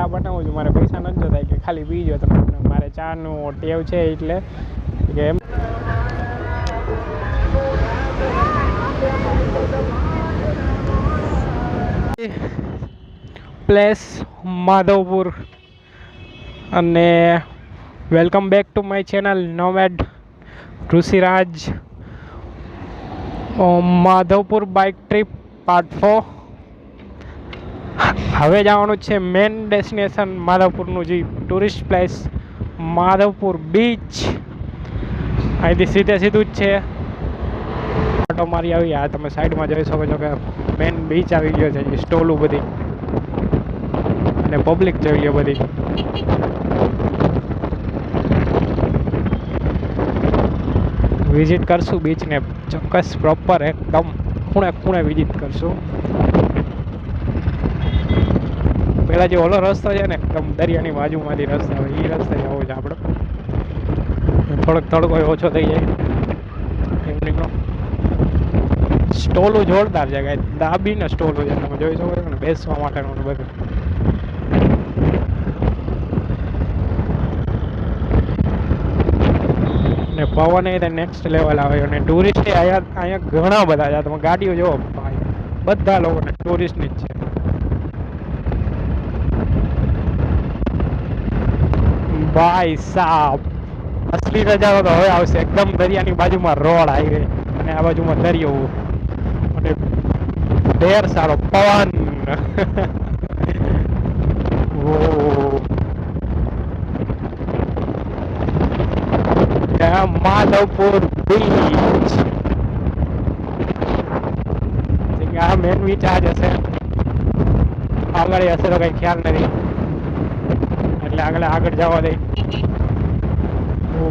ચા બનાવું છું, મારે પૈસા નથી જોતા કે ખાલી પીજો તમે, મારે ચાનું ટેવ છે એટલે કે એમ. પ્લેસ માધવપુર અને welcome back to my channel nomad Rishiraj. Madhavpur bike trip part 4. હવે જવાનું છે મેન ડેસ્ટિનેશન માધવપુરનું જે ટુરિસ્ટ પ્લેસ માધવપુર બીચ. અહીંથી સીધું જ છે. ઓટો મારી આવી, આ તમે સાઈડમાં જોઈ શકો છો કે મેન બીચ આવી ગયો છે. સ્ટોલું બધી અને પબ્લિક જોઈ લે બધી. વિઝિટ કરશું બીચને ચોક્કસ, પ્રોપર એકદમ ખૂણે ખૂણે વિઝિટ કરશું. પેલા જે ઓલો રસ્તો છે ને એકદમ દરિયાની બાજુમાંથી રસ્તો આવે, એ રસ્તે જવો છે આપણે. થોડોક તડકો ઓછો થઈ જાય. ઇવનિંગનો સ્ટોલું જોરદાર છે, કાંઈ દાબીને સ્ટોલું છે, તમે જોઈ શકો છો ને, બેસવા માટેનું બધું. ને પવન એ નેક્સ્ટ લેવલ આવે. અને ટુરિસ્ટ અહીંયા ઘણા બધા છે. તમે ગાડીઓ જોવો ભાઈ, બધા લોકોને ટુરિસ્ટની જ છે. ભાઈ સાહેબ, અસલી નજારો તો હવે આવશે. એકદમ દરિયાની બાજુમાં રોડ હાઈવે અને આ બાજુમાં દરિયો અને ઢેર સારો પવન. માધવપુર બીચ. આ મેન બીચ આ જ હશે, આગળ હશે તો કઈ ખ્યાલ નથી, એટલે આગળ જવા દે.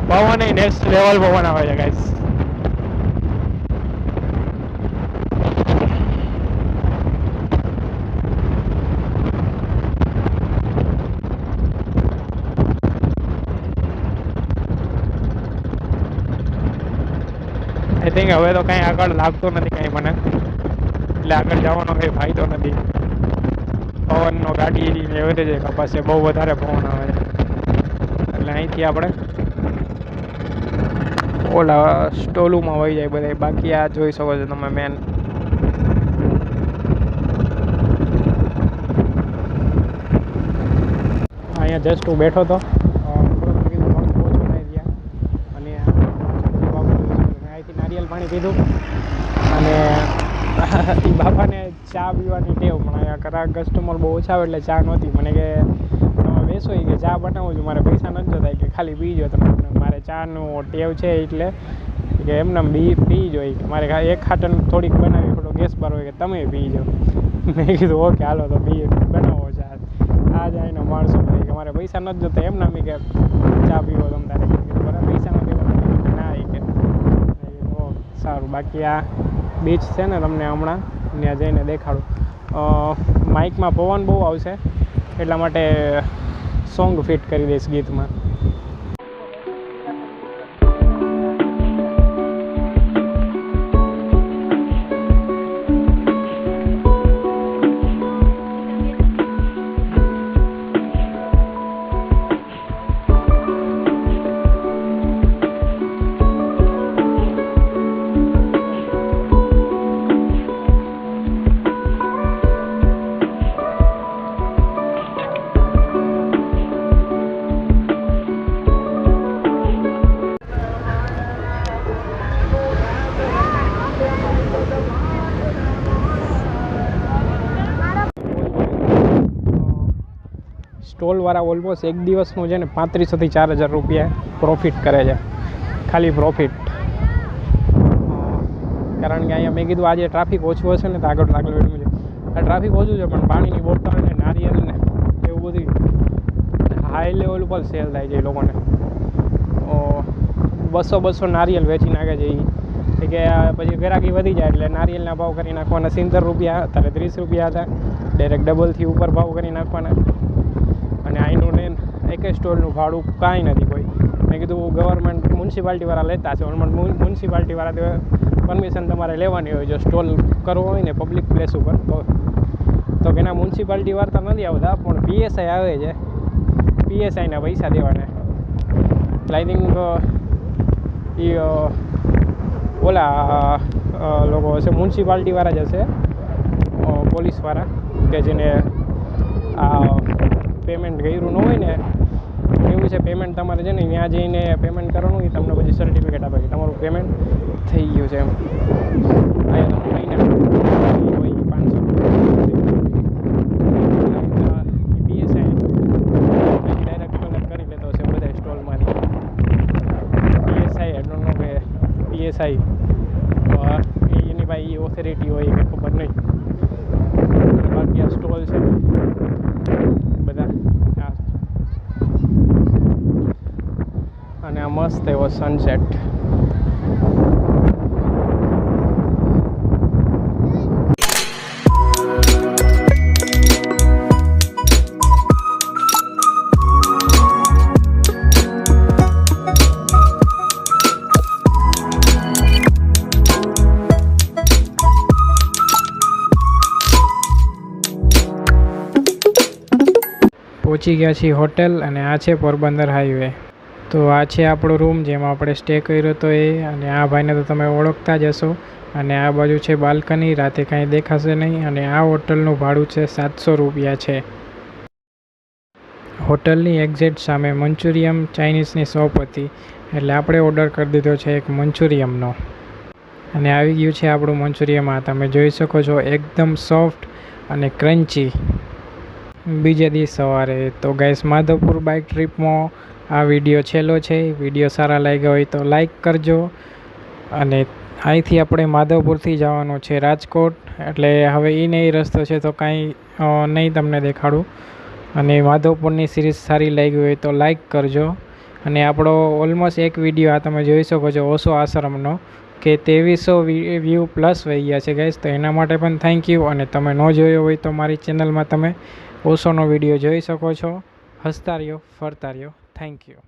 પવન એ નેક્સ્ટ લેવલ પવન આવે છે ગાઈસ. આઈ થિંક હવે તો કાંઈ આગળ લાગતું નથી કાંઈ મને, એટલે આગળ જવાનો કંઈ ફાયદો નથી. પવનનો ગાડી એવરેજ કપાસે બહુ વધારે પવન આવે છે, એટલે અહીંથી આપણે ઓલા સ્ટોલુમાં વહી જાય બધા. બાકી આ જોઈ શકો છો તમે મેન. અહીંયા જસ્ટ હું બેઠો હતો, નારિયેલ પાણી પીધું અને એ બાપાને ચા પીવાની ટેવ, પણ અહીંયા કરા કસ્ટમર બહુ ઓછા આવે એટલે ચા નહોતી. મને કે તમે બેસો કે ચા બનાવું છું, મારે પૈસા નથી જોતા કે ખાલી પીજો તમે, મારે ચાનું ટેવ છે એટલે કે એમને પીજો. મારે એક ખાટન થોડીક બનાવી, થોડો ગેસ બાર હોય કે તમે પીજો. મેં કીધું ઓકે હાલો તો બનાવો ચા. આ જાય ને માણસો કે મારે પૈસા નથી જોતા એમના મેં કે ચા પીવો તમે તારે. બરાબર, પૈસા નથી જોતા ના એ કે સારું. બાકી આ બીચ છે ને તમને હમણાં ત્યાં જઈને દેખાડું. માઇકમાં પવન બહુ આવશે એટલા માટે સોંગ ફિટ કરી દઈશ ગીતમાં. સ્ટોલવાળા ઓલમોસ્ટ એક દિવસનું છે ને 3500 થી 4000 રૂપિયા પ્રોફિટ કરે છે, ખાલી પ્રોફિટ. કારણ કે અહીંયા મેં કીધું આજે ટ્રાફિક ઓછું હશે ને તો આગળ વેઠવું છે. આ ટ્રાફિક ઓછું છે પણ પાણીની બોટલ ને નારિયેલ ને એવું બધું હાઈ લેવલ ઉપર સેલ થાય છે. એ લોકોને 200 નારિયેલ વેચી નાખે છે એ કે પછી ગ્રાહકી વધી જાય એટલે નારિયેલના ભાવ કરી નાખવાના. 70 રૂપિયા અત્યારે 30 રૂપિયા હતા, ડાયરેક્ટ ડબલથી ઉપર ભાવ કરી નાખવાના. અને અહીંનું ને એક સ્ટોલનું ભાડું કાંઈ નથી કોઈ. મેં કીધું ગવર્મેન્ટ મ્યુનિસિપાલિટીવાળા લેતા છે, મ્યુનિસિપાલિટીવાળા પરમિશન તમારે લેવાની હોય જો સ્ટોલ કરવો હોય ને પબ્લિક પ્લેસ ઉપર. તો તો કે એના મ્યુનિસિપાલિટી વાળા નથી આવતા, પણ PSI આવે છે. PSIના પૈસા દેવાના. એટલે આઈ થિંક એ ઓલા લોકો હશે, મ્યુનિસિપાલિટીવાળા જ હશે, પોલીસવાળા, કે જેને આ પેમેન્ટ કર્યું ન હોય ને એવું છે. પેમેન્ટ તમારે છે ને ત્યાં જઈને પેમેન્ટ કરવાનું, એ તમને પછી સર્ટિફિકેટ આપે કે તમારું પેમેન્ટ થઈ ગયું છે એમ. અહીંયા તમે મહિને હોય 500 PSI ડાયરેક્ટ કલેક્ટ કરી લેતો હશે બધા સ્ટોલમાંથી. PSI આઈ ડોન્ટ નો કે PSI એની ભાઈ એ ઓથોરિટી હોય કે ખબર નહીં. બાકી આ સ્ટોલ છે બધા, અને આ મસ્ત એવો સનસેટ. પહોંચી ગયા છીએ હોટેલ, અને આ છે પોરબંદર હાઈવે. તો આ છે આપણો રૂમ જેમાં આપણે સ્ટે કર્યો હતો એ. અને આ ભાઈને તો તમે ઓળખતા જ હશો. અને આ બાજુ છે બાલ્કની, રાતે કાંઈ દેખાશે નહીં. અને આ હોટલનું ભાડું છે 700 રૂપિયા છે. હોટલની એક્ઝેક્ટ સામે મંચુરિયમ ચાઇનીઝની શોપ હતી, એટલે આપણે ઓર્ડર કરી દીધો છે એક મંચુરિયમનો. અને આવી ગયું છે આપણું મંચુરિયમ. આ તમે જોઈ શકો છો, એકદમ સોફ્ટ અને ક્રન્ચી. બીજા દિવસ સવારે. તો ગાઈસ, માધવપુર બાઇક ટ્રીપમાં આ વિડીયો છેલ્લો છે. વિડીયો સારા લાગ્યા હોય તો લાઈક કરજો. અને અહીંથી આપણે માધવપુરથી જવાનું છે રાજકોટ, એટલે હવે એ નહીં રસ્તો છે તો કાંઈ નહીં તમને દેખાડું. અને માધવપુરની સિરીઝ સારી લાગી હોય તો લાઈક કરજો. અને આપણો ઓલમોસ્ટ એક વિડીયો આ તમે જોઈ શકો છો ઓશો આશ્રમનો, કે 2300 વ્યૂ પ્લસ વહી ગયા છે ગાઈસ. તો એના માટે પણ થેન્ક યુ. અને તમે ન જોયો હોય તો મારી ચેનલમાં તમે ઓશોનો વિડીયો જોઈ શકો છો. હસતા રહ્યો, ફરતા રહ્યો. Thank you.